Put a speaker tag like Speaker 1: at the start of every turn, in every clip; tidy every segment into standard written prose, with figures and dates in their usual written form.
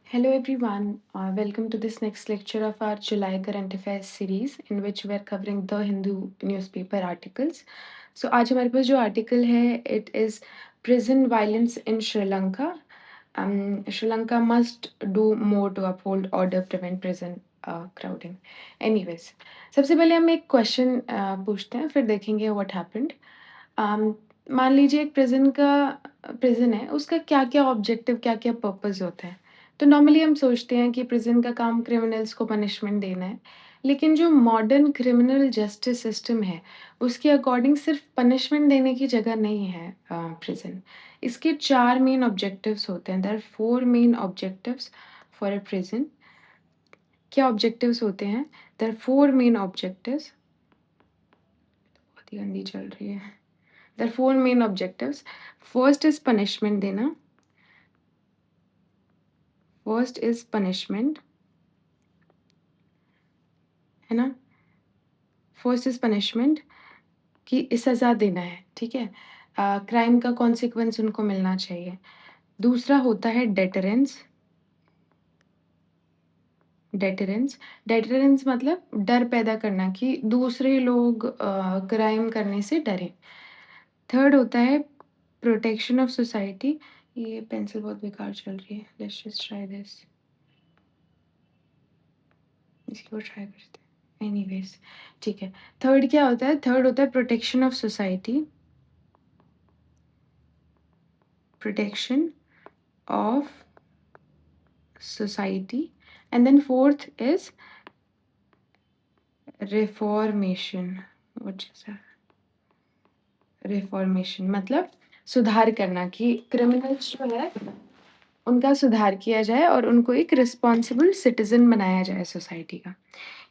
Speaker 1: Hello everyone, welcome to this next lecture of our July Current Affairs series in which we are covering the Hindu newspaper articles. So आज हमारे पास जो article है it is prison violence in Sri Lanka. Sri Lanka must do more to uphold order, prevent prison crowding. Anyways, सबसे पहले हम एक question पूछते हैं फिर देखेंगे what happened. मान लीजिए एक प्रिजन है उसका क्या क्या ऑब्जेक्टिव क्या क्या पर्पस होता है. तो नॉर्मली हम सोचते हैं कि प्रिज़न का काम क्रिमिनल्स को पनिशमेंट देना है, लेकिन जो मॉडर्न क्रिमिनल जस्टिस सिस्टम है, उसके अकॉर्डिंग सिर्फ पनिशमेंट देने की जगह नहीं है प्रिज़न. इसके 4 मेन ऑब्जेक्टिव्स होते हैं. There are 4 main objectives for a prison. क्या ऑब्जेक्टिव्स होते हैं? There are 4 main objectives. बहुत ही गंदी चल रही है. There are 4 main objectives. First is punishment देना. फर्स्ट इज़ पनिशमेंट, है ना? फर्स्ट इज़ पनिशमेंट कि सज़ा देना है, ठीक है? क्राइम का कॉन्सिक्वेंस उनको मिलना चाहिए. दूसरा होता है डेटरेंस. डेटरेंस डेटरेंस मतलब डर पैदा करना कि दूसरे लोग क्राइम करने से डरें. थर्ड होता है प्रोटेक्शन ऑफ सोसाइटी. ये पेंसिल बहुत बेकार चल रही है. Let's just try this. इसको ट्राई करते हैं. एनीवेज, ठीक है. थर्ड क्या होता है? थर्ड होता है protection of society. Protection of society. And then fourth is reformation. What is that? Reformation मतलब सुधार करना कि क्रिमिनल्स जो है उनका सुधार किया जाए और उनको एक रिस्पॉन्सिबल सिटीजन बनाया जाए सोसाइटी का.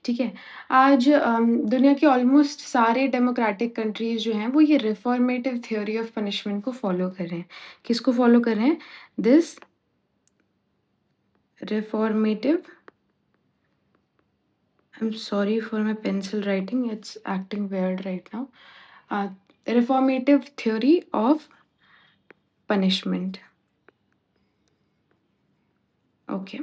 Speaker 1: ठीक है. आज दुनिया के ऑलमोस्ट सारे डेमोक्रेटिक कंट्रीज जो हैं वो ये रिफॉर्मेटिव थ्योरी ऑफ पनिशमेंट को फॉलो कर रहे हैं. किसको फॉलो कर रहे हैं? This reformative. I'm sorry for my pencil writing, it's acting weird right now. Reformative theory of punishment. Okay.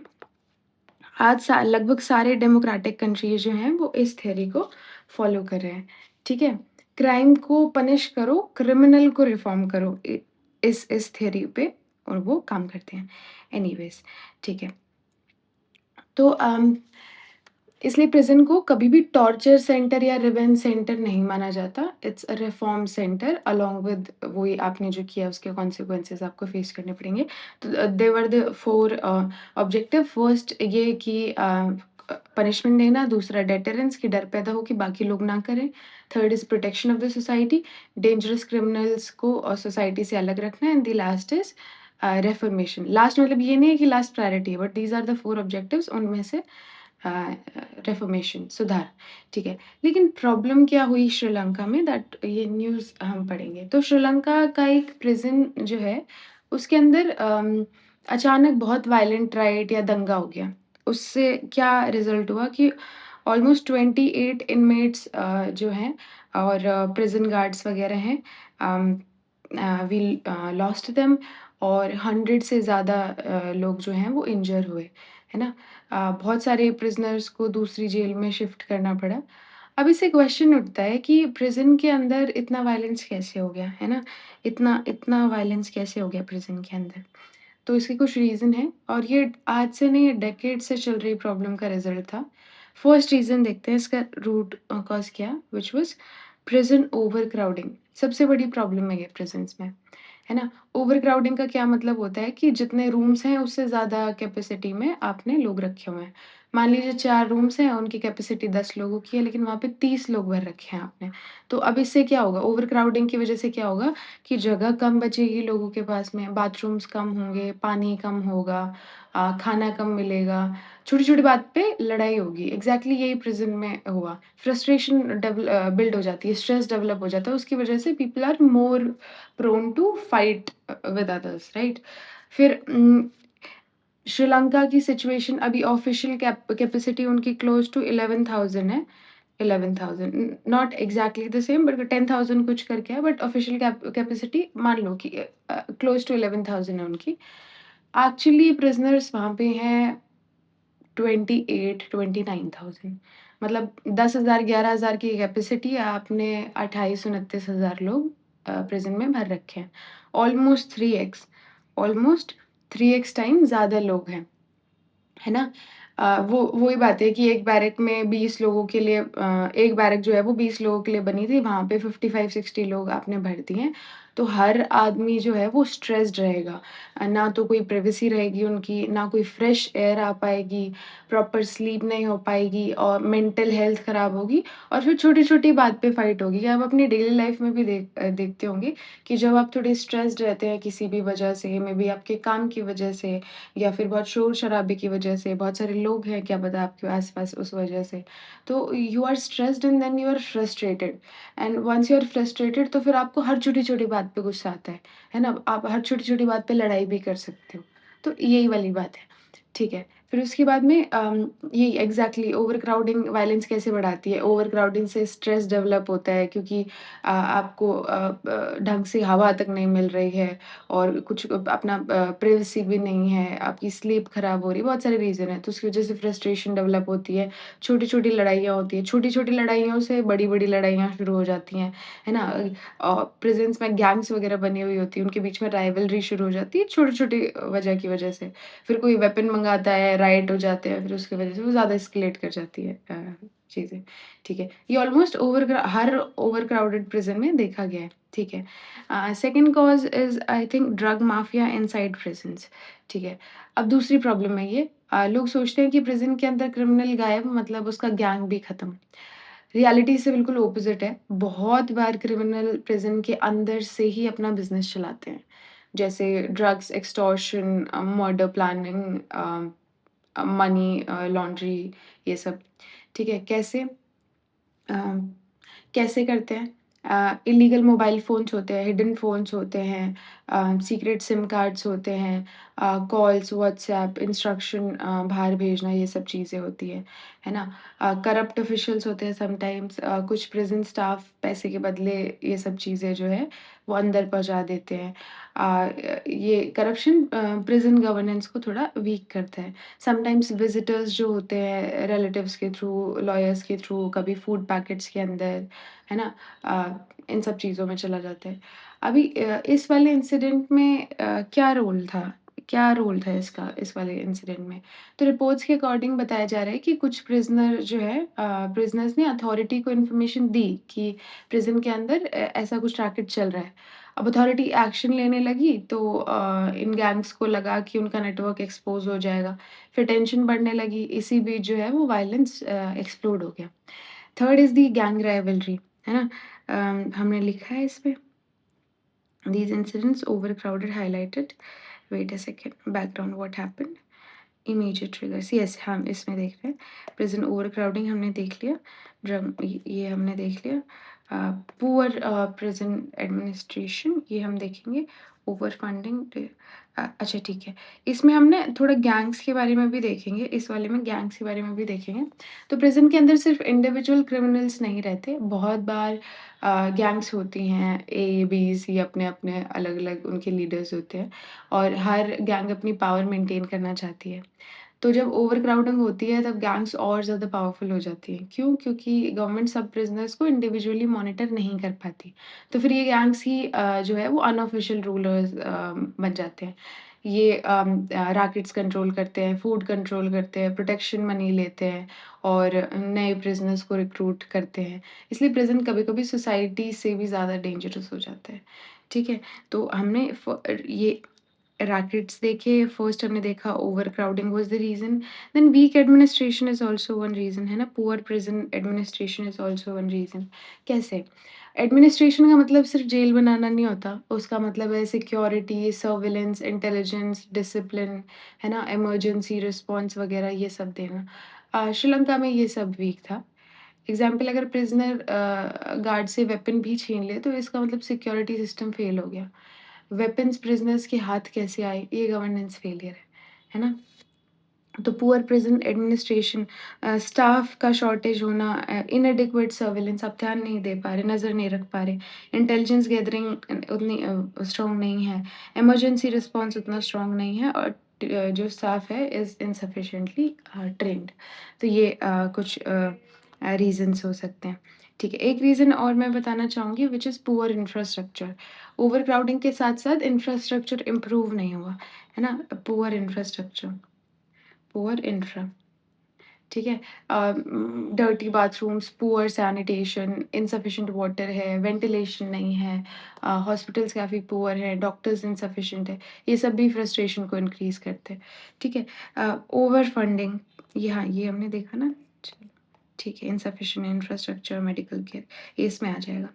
Speaker 1: आज लगभग सारे डेमोक्रेटिक कंट्रीज जो हैं वो इस थ्योरी को फॉलो कर रहे हैं. ठीक है. क्राइम को पनिश करो, क्रिमिनल को रिफॉर्म करो. इस थ्योरी पे और वो काम करते हैं. एनीवेज, ठीक है. तो इसलिए प्रिज़न को कभी भी टॉर्चर सेंटर या रिवेंज सेंटर नहीं माना जाता. It's a reform centre along with वही आपने जो किया उसके कॉन्सिक्वेंसेस आपको फेस करने पड़ेंगे. तो दे वर द 4 ऑब्जेक्टिव. फर्स्ट ये कि पनिशमेंट देना. दूसरा डेटरेंस कि डर पैदा हो कि बाकी लोग ना करें. Third is protection of the society. Dangerous criminals को सोसाइटी से अलग रखना. And the last is reformation. Last मतलब ये नहीं है कि लास्ट प्रायोरिटी है, but these are the 4 objectives. उनमें से रिफॉर्मेशन सुधार. ठीक है. लेकिन प्रॉब्लम क्या हुई श्रीलंका में, दैट ये न्यूज़ हम पढ़ेंगे. तो श्रीलंका का एक प्रिजन जो है उसके अंदर अचानक बहुत वायलेंट राइट या दंगा हो गया. उससे क्या रिजल्ट हुआ कि ऑलमोस्ट 28 इनमेट्स जो हैं और प्रिजन गार्ड्स वगैरह हैं, वी लॉस्ट देम. और 100 से ज़्यादा लोग जो हैं वो इंजर हुए, है ना? बहुत सारे प्रिज़नर्स को दूसरी जेल में शिफ्ट करना पड़ा. अब इससे क्वेश्चन उठता है कि प्रिज़न के अंदर इतना वायलेंस कैसे हो गया, है ना? इतना इतना वायलेंस कैसे हो गया प्रिज़न के अंदर? तो इसके कुछ रीज़न हैं और ये आज से नहीं, ये डेकेड से चल रही प्रॉब्लम का रिज़ल्ट था. फर्स्ट रीज़न देखते हैं इसका रूट कॉज़ क्या, व्हिच वाज़ प्रिज़न ओवरक्राउडिंग. सबसे बड़ी प्रॉब्लम है ये प्रिज़न्स में, है ना? ओवरक्राउडिंग का क्या मतलब होता है कि जितने रूम्स हैं उससे ज़्यादा कैपेसिटी में आपने लोग रखे हुए हैं. मान लीजिए 4 रूम्स हैं, उनकी कैपेसिटी 10 लोगों की है, लेकिन वहाँ पे 30 लोग भर रखे हैं आपने. तो अब इससे क्या होगा? ओवरक्राउडिंग की वज़ह से क्या होगा कि जगह कम बचेगी लोगों के पास में, बाथरूम्स कम होंगे, पानी कम होगा, खाना कम मिलेगा. छोटी-छोटी बात पे लड़ाई होगी. एग्ज़ैक्टली यही प्रिज़न में हुआ. फ्रस्ट्रेशन बिल्ड हो जाती है, स्ट्रेस डेवलप हो जाता है, उसकी वज़ह से people are more prone to fight with others, right? फिर श्रीलंका की सिचुएशन अभी ऑफिशियल कैपेसिटी उनकी क्लोज टू 11,000 है. 11,000 not exactly the same but 10,000 कुछ करके है, बट ऑफिशियल कैपेसिटी मान लो कि क्लोज टू 11,000 है उनकी. एक्चुअली प्रिज़नर्स वहाँ पे हैं 28-29,000 मतलब 10,000 11,000 की कैपेसिटी है, आपने 28-29,000 लोग प्रिज़न में भर रखे हैं। Almost 3x almost 3x time ज़्यादा लोग हैं। है ना? वो वही बात है कि एक बैरक में 20 लोगों के लिए एक बैरक जो है वो 20 लोगों के लिए बनी थी, वहाँ पे 55-60 लोग आपने भर दिए हैं। तो हर आदमी जो है वो स्ट्रेस्ड रहेगा। ना तो कोई प्राइवेसी रहेगी उनकी, ना कोई फ्रेश एयर आ पाएगी, प्रॉपर स्लीप नहीं हो पाएगी और मेंटल हेल्थ खराब होगी और फिर छोटी-छोटी बात पे फाइट होगी। आप अपनी डेली लाइफ में भी देखते होंगे कि जब आप थोड़े स्ट्रेस्ड रहते हैं किसी भी वजह से, मेबी आपके काम की वजह से या फिर बहुत शोर-शराबे की वजह से, बहुत सारे लोग हैं क्या पता आपके आस-पास उस वजह से। तो you are stressed and then you are frustrated and once you are frustrated तो फिर आपको हर छोटी-छोटी बात पे गुस्सा आता है ना? आप हर छोटी-छोटी बात पे लड़ाई भी कर सकते हो। तो यही वाली बात है, ठीक है। फिर उसके बाद में यही एग्ज़ैक्टली ओवरक्राउडिंग वायलेंस कैसे बढ़ाती है? ओवरक्राउडिंग से स्ट्रेस डेवलप होता है क्योंकि आपको ढंग से हवा तक नहीं मिल रही है और कुछ अपना प्राइवेसी भी नहीं है, आपकी स्लीप खराब हो रही है, बहुत सारे रीज़न हैं, तो उसकी वजह से फ्रस्ट्रेशन डेवलप होती है, छोटी-छोटी लड़ाइयाँ होती हैं, छोटी-छोटी लड़ाइयों से बड़ी-बड़ी लड़ाइयाँ शुरू हो जाती हैं, है ना? प्रिज़न्स में गैंग्स वगैरह बनी हुई होती है, उनके बीच में राइवलरी शुरू हो जाती है, छोटी-छोटी वजह की वजह से। फिर कोई वेपन मँगाता है, रायट हो जाते हैं, फिर उसकी वजह से वो ज़्यादा एस्केलेट कर जाती है चीज़ें, ठीक है? ये ऑलमोस्ट हर ओवरक्राउडेड प्रिज़न में देखा गया है, ठीक है? Second cause is I think drug mafia inside prisons ठीक है। अब दूसरी प्रॉब्लम है ये लोग सोचते हैं कि प्रिज़न के अंदर क्रिमिनल गायब मतलब उसका गैंग भी खत्म। रियलिटी इससे बिल्कुल ऑपोज़िट है। बहुत बार क्रिमिनल प्रिज़न के अंदर से ही अपना बिज़नेस चलाते हैं। जैसे drugs extortion murder planning money laundry ये सब। ठीक है, कैसे? अ, कैसे करते हैं? इल्लीगल मोबाइल फ़ोन्स होते हैं, हिडन फ़ोन्स होते हैं, सीक्रेट सिम कार्ड्स होते हैं, कॉल्स, व्हाट्सएप, इंस्ट्रक्शन बाहर भेजना ये सब चीज़ें होती हैं, है ना? करप्ट ऑफ़िशियल्स होते हैं समटाइम्स कुछ प्रिज़न स्टाफ पैसे के बदले ये सब चीज़ें जो है वो अंदर पहुँचा देते हैं। ये करप्शन प्रिज़न गवर्नेंस को थोड़ा वीक करता है। समटाइम्स विज़िटर्स जो होते हैं रिलेटिव्स के थ्रू, लॉयर्स के थ्रू, कभी फूड पैकेट्स के अंदर, है ना? इन सब चीज़ों में चला जाता है। अभी इस वाले इंसिडेंट में क्या रोल था? क्या रोल था इसका इस वाले इंसिडेंट में? तो रिपोर्ट्स के अकॉर्डिंग बताया जा रहा है कि कुछ प्रिज़नर जो है प्रिज़नर्स ने अथॉरिटी को इन्फॉर्मेशन दी कि प्रिज़न के अंदर ऐसा कुछ रैकेट चल रहा है। अब अथॉरिटी एक्शन लेने लगी तो इन गैंग्स को लगा कि उनका नेटवर्क एक्सपोज़ हो जाएगा। फिर टेंशन बढ़ने लगी, इसी बीच जो है वो वायलेंस एक्सप्लोड हो गया। Third is the gang rivalry, है ना? हमने लिखा है इसमें these incidents overcrowded highlighted wait a second background what happened immediate triggers yes हम इसमें देख रहे हैं प्रेजेंट ओवरक्राउडिंग हमने देख लिया ड्रग ये हमने देख लिया पुअर प्रेजेंट एडमिनिस्ट्रेशन ये हम देखेंगे ओवर फंडिंग अच्छा ठीक है इसमें हमने थोड़ा गैंग्स के बारे में भी देखेंगे इस वाले में गैंग्स के बारे में भी देखेंगे तो प्रेजेंट के अंदर सिर्फ इंडिविजुअल क्रिमिनल्स नहीं रहते बहुत बार गैंग्स होती हैं ए बी सी अपने अपने अलग अलग उनके लीडर्स होते हैं और हर गैंग अपनी पावर मेंटेन करना चाहती है तो जब ओवरक्राउडिंग होती है तब गैंग्स और ज़्यादा पावरफुल हो जाती हैं। क्यों? क्योंकि गवर्नमेंट सब प्रिज़नर्स को इंडिविजुअली मॉनिटर नहीं कर पाती। तो फिर ये गैंग्स ही जो है वो अनऑफ़िशियल रूलर्स बन जाते हैं। ये रैकेट्स कंट्रोल करते हैं, फूड कंट्रोल करते हैं, प्रोटेक्शन मनी लेते हैं और नए प्रिज़नर्स को रिक्रूट करते हैं। इसलिए प्रिज़न कभी-कभी सोसाइटी से भी ज़्यादा डेंजरस हो जाता है। ठीक है? तो हमने ये रैकेट्स देखे फर्स्ट हमने देखा overcrowding was the reason, then weak administration is also one reason है ना, poor prison administration is also one reason. कैसे? एडमिनिस्ट्रेशन का मतलब सिर्फ़ जेल बनाना नहीं होता, उसका मतलब है सिक्योरिटी, सर्विलेंस, इंटेलिजेंस, डिसिप्लिन, है ना? इमरजेंसी रिस्पॉन्स वग़ैरह ये सब देना। श्रीलंका में ये सब वीक था। एग्ज़ाम्पल अगर प्रिज़नर गार्ड से वेपन भी छीन ले तो इसका मतलब सिक्योरिटी सिस्टम फ़ेल हो गया। वेपन्स प्रिज़नर्स के हाथ कैसे आए, ये गवर्नेंस फेलियर है ना? तो पुअर प्रिज़न एडमिनिस्ट्रेशन, स्टाफ का शॉर्टेज होना, इनएडिक्वेट सर्विलेंस, आप ध्यान नहीं दे पा रहे, नज़र नहीं रख पा रहे, इंटेलिजेंस गैदरिंग उतनी स्ट्रॉन्ग नहीं है, इमरजेंसी रिस्पॉन्स उतना स्ट्रॉन्ग नहीं है और जो स्टाफ है इज़ इनसफिशिएंटली ट्रेन्ड। तो ये कुछ रीज़न्स हो सकते हैं। ठीक है, एक रीज़न और मैं बताना चाहूँगी which is poor infrastructure. Overcrowding के साथ-साथ इंफ्रास्ट्रक्चर इम्प्रूव नहीं हुआ, है ना? पुअर इंफ्रास्ट्रक्चर, पुअर इंफ्रा, ठीक है? Dirty bathrooms, poor sanitation, insufficient water है, वेंटिलेशन नहीं है, हॉस्पिटल्स काफ़ी पुअर हैं, डॉक्टर्स इनसफिशिएंट है, ये सब भी फ्रस्ट्रेशन को इंक्रीज़ करते हैं, ठीक है? ओवर फंडिंग, ये हाँ, ये हमने देखा ना? चलो, ठीक है, इनसफिशिएंट इंफ्रास्ट्रक्चर, मेडिकल केयर, ये इसमें आ जाएगा।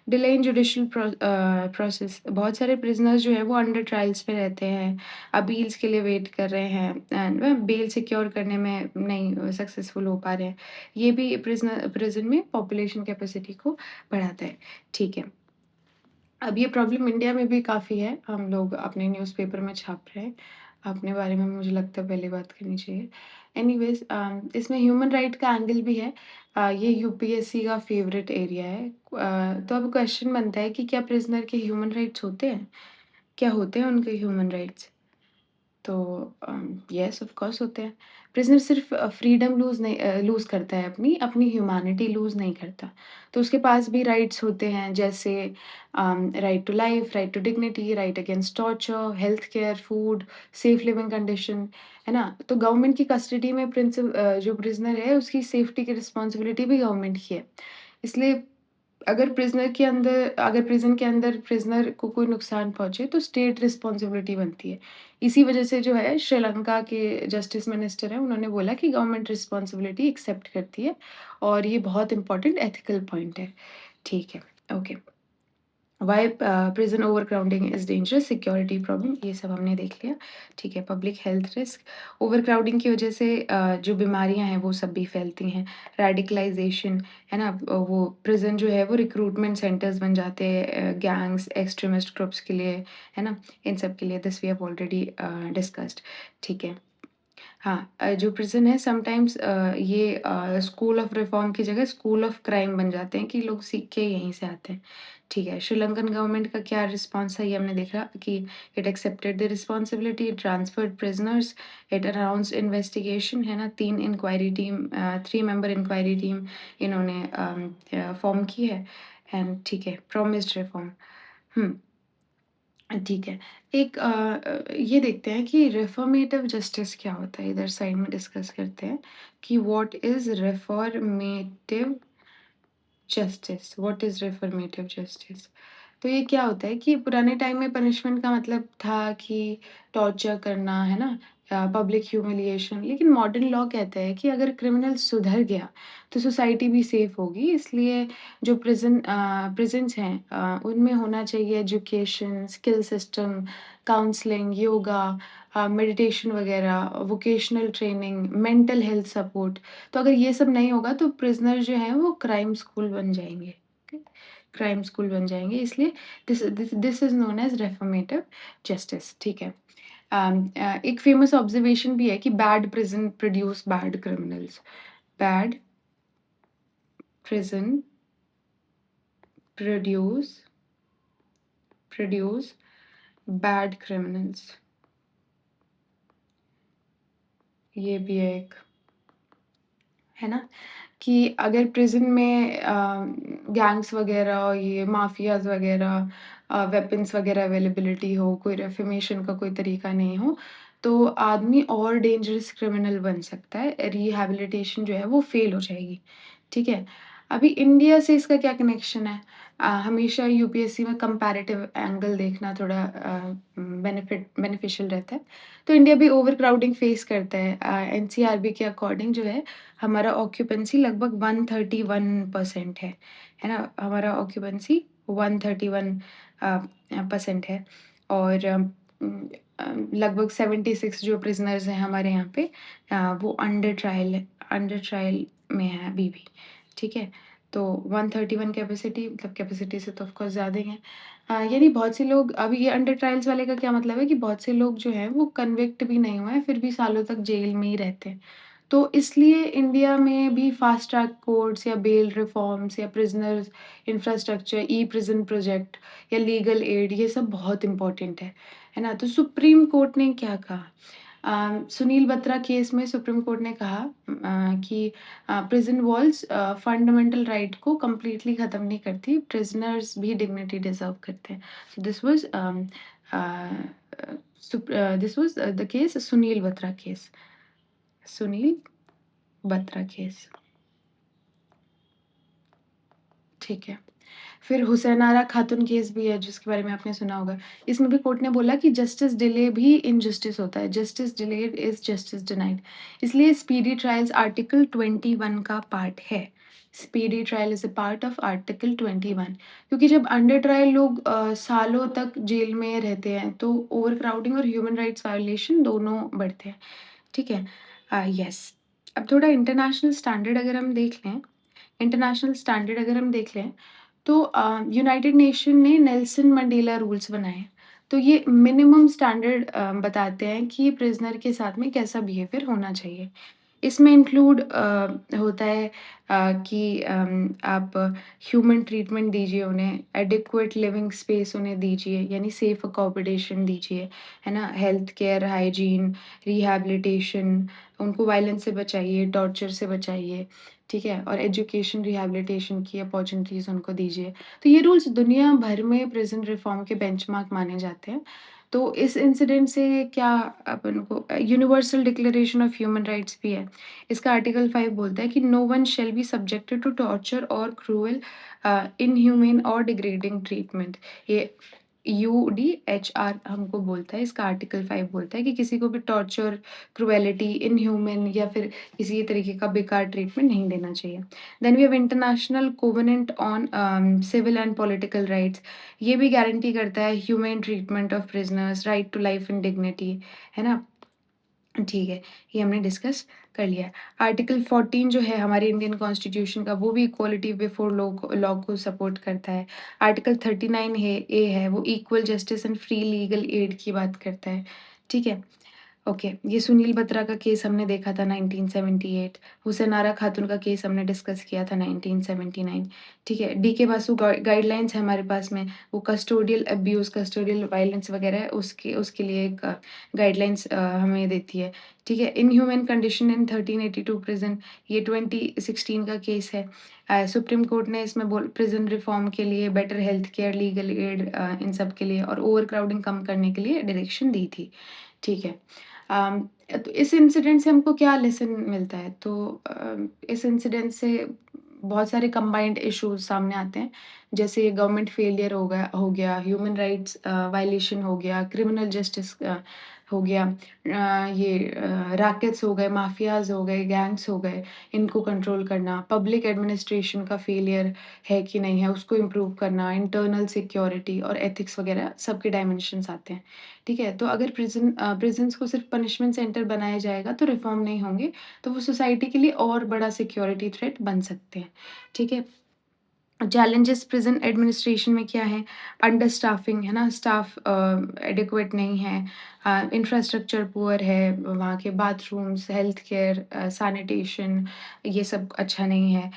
Speaker 1: डिले इन जुडिशियल प्रोसेस, बहुत सारे प्रिज़नर्स जो हैं वो अंडर ट्रायल्स पे रहते हैं, अपील्स के लिए वेट कर रहे हैं एंड वह बेल सिक्योर करने में नहीं सक्सेसफुल हो पा रहे हैं। ये भी प्रिज़न में पॉपुलेशन कैपेसिटी को बढ़ाता है, ठीक है। अब ये प्रॉब्लम इंडिया में भी काफ़ी है, हम लोग अपने न्यूज़पेपर में छाप रहे हैं। अपने बारे में मुझे लगता है पहले बात करनी चाहिए। एनीवेज़ इसमें ह्यूमन राइट का एंगल भी है। ये यूपीएससी का फ़ेवरेट एरिया है। तो अब क्वेश्चन बनता है कि क्या प्रिज़नर के ह्यूमन राइट्स होते हैं? क्या होते हैं उनके ह्यूमन राइट्स? तो येस ऑफ कोर्स होते हैं। प्रिज़नर सिर्फ़ फ्रीडम लूज़ करता है अपनी, अपनी ह्यूमैनिटी लूज़ नहीं करता। तो उसके पास भी राइट्स होते हैं जैसे right to life, right to dignity, right against torture, health care, food, safe living condition, है ना? तो गवर्नमेंट की कस्टडी में जो प्रिज़नर है उसकी सेफ्टी की रिस्पॉन्सिबिलिटी भी गवर्नमेंट की है। इसलिए अगर प्रिज़न के अंदर प्रिज़नर को कोई नुकसान पहुँचे तो स्टेट रिस्पॉन्सिबिलिटी बनती है। इसी वजह से जो है श्रीलंका के जस्टिस मिनिस्टर हैं उन्होंने बोला कि गवर्नमेंट रिस्पॉन्सिबिलिटी एक्सेप्ट करती है और ये बहुत इम्पोर्टेंट एथिकल पॉइंट है। ठीक है, okay. Why prison overcrowding is dangerous, security problem, ये सब हमने देख लिया। ठीक है, पब्लिक हेल्थ रिस्क, ओवरक्राउडिंग की वजह से जो बीमारियाँ हैं वो सब भी फैलती हैं। रेडिकलाइज़ेशन, है ना? वो प्रिज़न जो है वो रिक्रूटमेंट सेंटर्स बन जाते हैं गैंग्स, एक्सट्रीमिस्ट ग्रुप्स के लिए, है ना? इन सब के लिए this we have already discussed, ठीक है। हाँ, जो प्रिज़न है समटाइम्स ये स्कूल ऑफ रिफॉर्म की जगह स्कूल ऑफ क्राइम बन जाते हैं कि लोग सीख के यहीं से आते हैं। ठीक है, श्रीलंकन गवर्नमेंट का क्या रिस्पॉन्स है ये हमने देखा कि it accepted the responsibility, it transferred prisoners, it announced investigation, है ना? 3 मेंबर इंक्वायरी टीम इन्होंने फ़ॉर्म की है एंड ठीक है, प्रॉमिस्ड रिफॉर्म। हुँ। ठीक है। एक ये देखते हैं कि रिफॉर्मेटिव जस्टिस क्या होता है? इधर साइड में डिस्कस करते हैं कि what is reformative justice? What is reformative justice? तो ये क्या होता है कि पुराने टाइम में पनिशमेंट का मतलब था कि टॉर्चर करना, है ना? पब्लिक ह्यूमिलिएशन, लेकिन मॉडर्न लॉ कहता है कि अगर क्रिमिनल सुधर गया, तो सोसाइटी भी सेफ होगी। इसलिए जो प्रिज़न्स हैं उनमें होना चाहिए education, skill system, counselling, yoga, meditation वगैरह, vocational training, mental health support. तो अगर ये सब नहीं होगा तो प्रिज़नर जो हैं वो क्राइम स्कूल बन जाएँगे। ओके? क्राइम स्कूल बन जाएँगे इसलिए this is known as reformative justice, ठीक है। एक फ़ेमस ऑब्ज़र्वेशन भी है कि bad prison produce bad criminals. Bad prison produce produce bad criminals, ये भी है एक, है ना? कि अगर प्रिज़न में गैंग्स वग़ैरह और ये माफ़ियाज़ वग़ैरह वेपन्स वग़ैरह अवेलेबिलिटी हो, कोई रिफ़ॉर्मेशन का कोई तरीका नहीं हो, तो आदमी और डेंजरस क्रिमिनल बन सकता है, रिहैबिलिटेशन जो है वो फ़ेल हो जाएगी, ठीक है? अभी इंडिया से इसका क्या कनेक्शन है? हमेशा यूपीएससी में कंपैरेटिव एंगल देखना थोड़ा बेनिफिशियल रहता है। तो इंडिया भी ओवरक्राउडिंग फ़ेस करता है। एनसीआरबी के अकॉर्डिंग जो है हमारा ऑक्यूपेंसी लगभग 131% है ना? हमारा ऑक्यूपेंसी 131 परसेंट है और लगभग 76 जो प्रिज़नर्स हैं हमारे यहाँ पे वो अंडर ट्रायल में हैं अभी भी, ठीक है? तो 131 कैपेसिटी मतलब कैपेसिटी से तो ऑफ कोर्स ज़्यादा ही है। यानी बहुत से लोग अभी ये अंडर ट्रायल्स वाले का क्या मतलब है कि बहुत से लोग जो हैं वो कन्विक्ट भी नहीं हुए हैं, फिर भी सालों तक जेल में ही रहते हैं। तो इसलिए इंडिया में भी फास्ट ट्रैक कोर्ट्स या बेल रिफॉर्म्स या प्रिजनर्स इंफ्रास्ट्रक्चर, ई प्रिज़न प्रोजेक्ट या लीगल एड ये सब बहुत इम्पोर्टेंट है ना? तो सुप्रीम कोर्ट ने क्या कहा? सुनील बत्रा केस में सुप्रीम कोर्ट ने कहा कि प्रिज़न वॉल्स फंडामेंटल राइट को कंप्लीटली ख़त्म नहीं करती, प्रिज़नर्स भी डिग्निटी डिज़र्व करते हैं। So this was the case Sunil Batra case, Sunil Batra case, ठीक है। फिर हुसैनारा खातून केस भी है जिसके बारे में आपने सुना होगा। इसमें भी कोर्ट ने बोला कि जस्टिस डिले भी इनजस्टिस होता है, justice delayed is justice denied. इसलिए स्पीडी ट्रायल्स आर्टिकल 21 का पार्ट है। Speedy trial is a part of article 21 क्योंकि जब अंडर ट्रायल लोग सालों तक जेल में रहते हैं तो ओवरक्राउडिंग और ह्यूमन राइट्स वायलेशन दोनों बढ़ते हैं, ठीक है? यस। अब थोड़ा इंटरनेशनल स्टैंडर्ड अगर हम देख लें तो यूनाइटेड नेशन ने नेल्सन मंडेला रूल्स बनाए हैं। तो ये मिनिमम स्टैंडर्ड बताते हैं कि प्रिज़नर के साथ में कैसा बिहेवियर होना चाहिए। इसमें इंक्लूड होता है कि आप ह्यूमन ट्रीटमेंट दीजिए उन्हें, एडिक्वेट लिविंग स्पेस उन्हें दीजिए, यानी सेफ अकोमोडेशन दीजिए, है ना? हेल्थ केयर, हाइजीन, रिहैबिलिटेशन, उनको वायलेंस से बचाइए, टॉर्चर से बचाइए, ठीक है? और एजुकेशन, रिहैबिलिटेशन की अपॉर्च्युनिटीज़ उनको दीजिए। तो ये रूल्स दुनिया भर में प्रिज़न रिफ़ॉर्म के बेंचमार्क माने जाते हैं। तो इस इंसिडेंट से क्या अपन को universal declaration of human rights भी है। इसका आर्टिकल 5 बोलता है कि no one shall be subjected to torture और क्रूअल, इनह्यूमन और डिग्रेडिंग ट्रीटमेंट। ये यूडीएचआर हमको बोलता है, इसका आर्टिकल 5 बोलता है कि किसी को भी टॉर्चर, क्रुएलिटी, इनह्यूमन या फिर किसी तरीके का बेकार ट्रीटमेंट नहीं देना चाहिए। Then we have international covenant on civil and political rights. ये भी गारंटी करता है human treatment of prisoners, right to life and dignity, है ना? ठीक है, ये हमने डिस्कस कर लिया है। आर्टिकल 14 जो है हमारे इंडियन कॉन्स्टिट्यूशन का वो भी इक्वालिटी बिफोर लॉ को सपोर्ट करता है। आर्टिकल 39 है ए है वो equal justice and free legal aid की बात करता है। ठीक है? ओके, ये सुनील बत्रा का केस हमने देखा था 1978, हुसैनारा खातून का केस हमने डिस्कस किया था 1979, ठीक है? डीके बासु गाइडलाइंस है हमारे पास में, वो कस्टोडियल अब्यूज़, कस्टोडियल वायलेंस वगैरह है उसके उसके लिए एक गाइडलाइंस हमें देती है, ठीक है? इनह्यूमन कंडीशन इन 1382 प्रिज़न, ये 2016 का केस है। सुप्रीम कोर्ट ने इसमें प्रिज़न रिफॉर्म के लिए better health care, legal aid इन सब के लिए और ओवरक्राउडिंग कम करने के लिए डायरेक्शन दी थी, ठीक है? अम, तो इस इंसिडेंट से हमको क्या लेसन मिलता है? तो इस इंसिडेंट से बहुत सारे कंबाइंड इश्यूज़ सामने आते हैं, जैसे गवर्नमेंट फेलियर हो गया, ह्यूमन राइट्स वायलेशन हो गया, क्रिमिनल जस्टिस हो गया, रैकेट्स हो गए, माफियाज़ हो गए, गैंग्स हो गए, इनको कंट्रोल करना, पब्लिक एडमिनिस्ट्रेशन का फेलियर है कि नहीं है, उसको इम्प्रूव करना, इंटरनल सिक्योरिटी और एथिक्स वगैरह सबके डायमेंशंस आते हैं। ठीक है? तो अगर प्रिज़न्स को सिर्फ़ पनिशमेंट सेंटर बनाया जाएगा तो रिफ़ॉर्म नहीं होंगे, तो वो सोसाइटी के लिए और बड़ा सिक्योरिटी थ्रेट बन सकते हैं। ठीक है? चैलेंजेस प्रिज़न एडमिनिस्ट्रेशन में क्या है? अंडर स्टाफिंग है ना? स्टाफ एडिक्वेट नहीं है, इंफ्रास्ट्रक्चर पुअर है, वहाँ के बाथरूम्स, हेल्थ केयर, सैनिटेशन ये सब अच्छा नहीं है।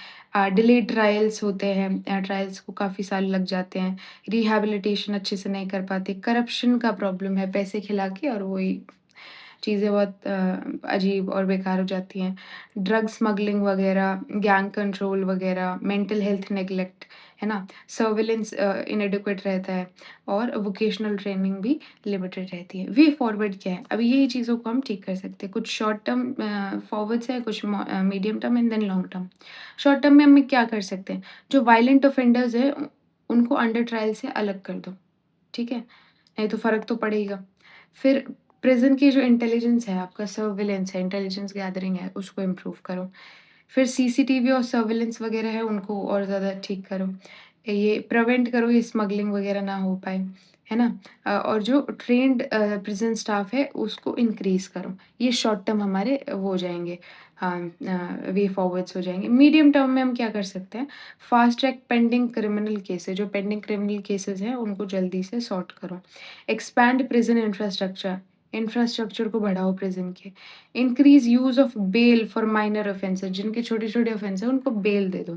Speaker 1: डिलेड ट्रायल्स होते हैं, ट्रायल्स को काफ़ी साल लग जाते हैं, रिहैबिलिटेशन अच्छे से नहीं कर पाते, करप्शन का प्रॉब्लम है, पैसे खिला के और वही चीज़ें बहुत अजीब और बेकार हो जाती हैं। ड्रग स्मगलिंग वगैरह, गैंग कंट्रोल वगैरह, मेंटल हेल्थ नेग्लेक्ट, है ना? सर्विलेंस इनएडिक्वेट रहता है और वोकेशनल ट्रेनिंग भी लिमिटेड रहती है। वे फॉरवर्ड क्या है? अभी यही चीज़ों को हम ठीक कर सकते हैं। कुछ शॉर्ट टर्म फॉरवर्ड्स है, कुछ medium term and then long term. Short term में हम क्या कर सकते हैं? जो वायलेंट ऑफेंडर्स हैं उनको अंडर ट्रायल से अलग कर दो, ठीक है? नहीं तो फ़र्क तो पड़ेगा। फिर प्रिज़न की जो इंटेलिजेंस है, आपका सर्विलेंस है, इंटेलिजेंस गैदरिंग है, उसको इम्प्रूव करो। फिर सीसीटीवी और सर्विलेंस वगैरह है, उनको और ज़्यादा ठीक करो। ये प्रिवेंट करो, ये स्मगलिंग वगैरह ना हो पाए, है ना? और जो ट्रेन्ड प्रिज़न स्टाफ है उसको इंक्रीज़ करो। ये शॉर्ट टर्म हमारे वो हो जाएँगे, वे फॉरवर्ड्स हो जाएँगे। मीडियम टर्म में हम क्या कर सकते हैं? Fast track pending criminal cases, जो पेंडिंग क्रिमिनल केसेज़ हैं उनको जल्दी से सॉर्ट करो। एक्सपैंड प्रिज़न इंफ्रास्ट्रक्चर, इंफ्रास्ट्रक्चर को बढ़ाओ प्रिज़न के। Increase use of bail for minor offences, जिनके छोटे-छोटे ऑफेंस हैं उनको बेल दे दो।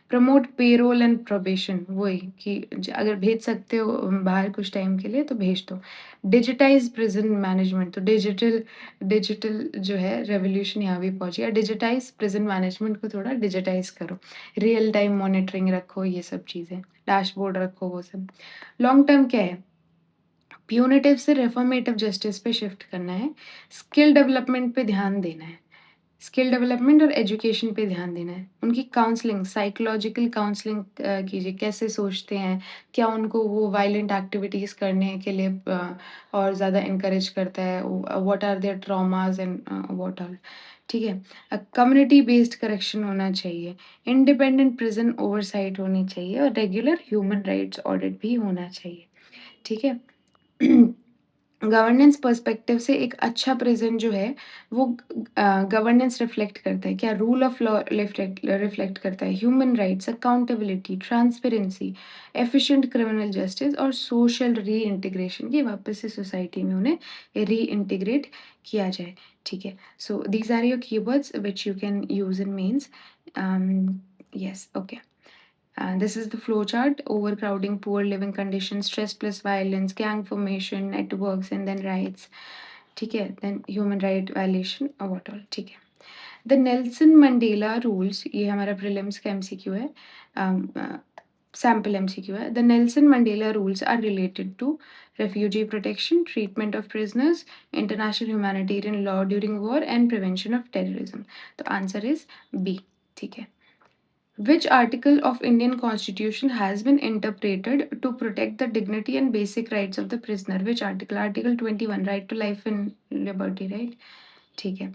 Speaker 1: प्रमोट पेरोल एंड प्रोबेशन, वही कि अगर भेज सकते हो बाहर कुछ टाइम के लिए तो भेज दो। डिजिटाइज़ प्रिज़न मैनेजमेंट, तो डिजिटल डिजिटल जो है रेवोल्यूशन यहाँ भी पहुँच गया। डिजिटाइज़ प्रिज़न मैनेजमेंट को थोड़ा डिजिटाइज़ करो। रियल टाइम मॉनिटरिंग रखो, ये सब चीज़ें। डैशबोर्ड रखो, वो सब। लॉन्ग टर्म क्या है? प्यूनिटिव से रिफॉर्मेटिव जस्टिस पे शिफ्ट करना है। स्किल डेवलपमेंट पे ध्यान देना है। स्किल डेवलपमेंट और एजुकेशन पे ध्यान देना है। उनकी काउंसलिंग, साइकोलॉजिकल काउंसलिंग कीजिए, कैसे सोचते हैं, क्या उनको वो वायलेंट एक्टिविटीज़ करने के लिए और ज़्यादा एनकरेज करता है, what are there traumas and what all, ठीक है? कम्युनिटी बेस्ड करेक्शन होना चाहिए, इंडिपेंडेंट प्रिज़न ओवरसाइट होनी चाहिए और रेगुलर ह्यूमन राइट्स ऑडिट भी होना चाहिए, ठीक है? गवर्नेंस पर्सपेक्टिव से एक अच्छा प्रेज़ेंट जो है वो गवर्नेंस रिफ्लेक्ट करता है। क्या rule of law reflect reflect करता है, human rights, accountability, transparency, efficient criminal justice और सोशल रीइंटीग्रेशन, की वापस से सोसाइटी में उन्हें रीइंटीग्रेट किया जाए, ठीक है? So these are your keywords which you can use in mains. Yes, okay. This is the flowchart: overcrowding, poor living conditions, stress plus violence, gang formation, networks, and then rights. ठीक है, then human right violation और what all, ठीक है। The Nelson Mandela rules, ये हमारा prelims का MCQ है, sample MCQ है। The Nelson Mandela rules are related to refugee protection, treatment of prisoners, international humanitarian law during war, and prevention of terrorism. तो answer is B, ठीक है। Which article of Indian Constitution has been interpreted to protect the dignity and basic rights of the prisoner? Which article? Article 21, right to life and liberty, right? ठीक है.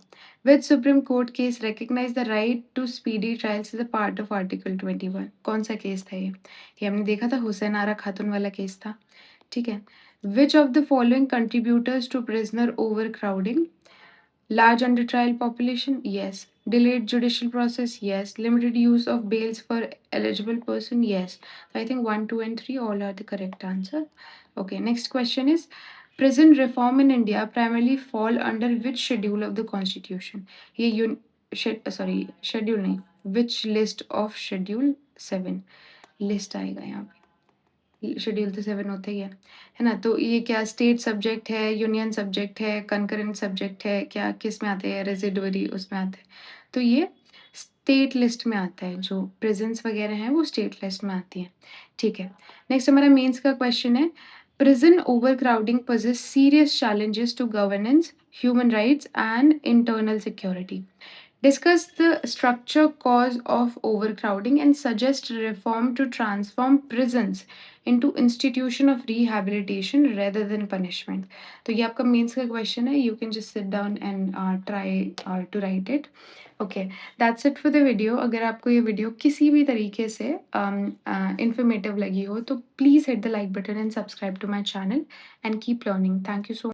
Speaker 1: Which Supreme Court case recognize the right to speedy trials as a part of Article 21? कौन सा case था ये? ये हमने देखा था, हुसैन आरा खातून वाला केस था. ठीक है. Which of the following contributors to prisoner overcrowding? Large under trial population? Yes. Delayed judicial process? Yes. Limited use of bails for eligible person? Yes. So I think 1, 2, and 3 all are the correct answer. Okay, next question is prison reform in India primarily fall under which schedule of the constitution? ये schedule नहीं, which list of schedule 7 list आएगा यहाँ पे। Schedule तो 7 होता ही है ना? तो ये क्या स्टेट सब्जेक्ट है, यूनियन सब्जेक्ट है, कंकरेंट सब्जेक्ट है, क्या किस में आते हैं? रेसिडुअरी उसमें आते हैं। तो ये स्टेट लिस्ट में आता है, जो प्रिज़न्स वगैरह हैं वो स्टेट लिस्ट में आती हैं। ठीक है। नेक्स्ट हमारा मेंस का क्वेश्चन है, prison overcrowding poses serious challenges to governance, human rights and internal security. Discuss the structure cause of overcrowding and suggest reform to transform prisons into institution of rehabilitation rather than punishment. तो ये आपका mains का question है. You can just sit down and try to write it. Okay, that's it for the video. अगर आपको ये video किसी भी तरीके से informative लगी हो तो please hit the like button and subscribe to my channel and keep learning. Thank you so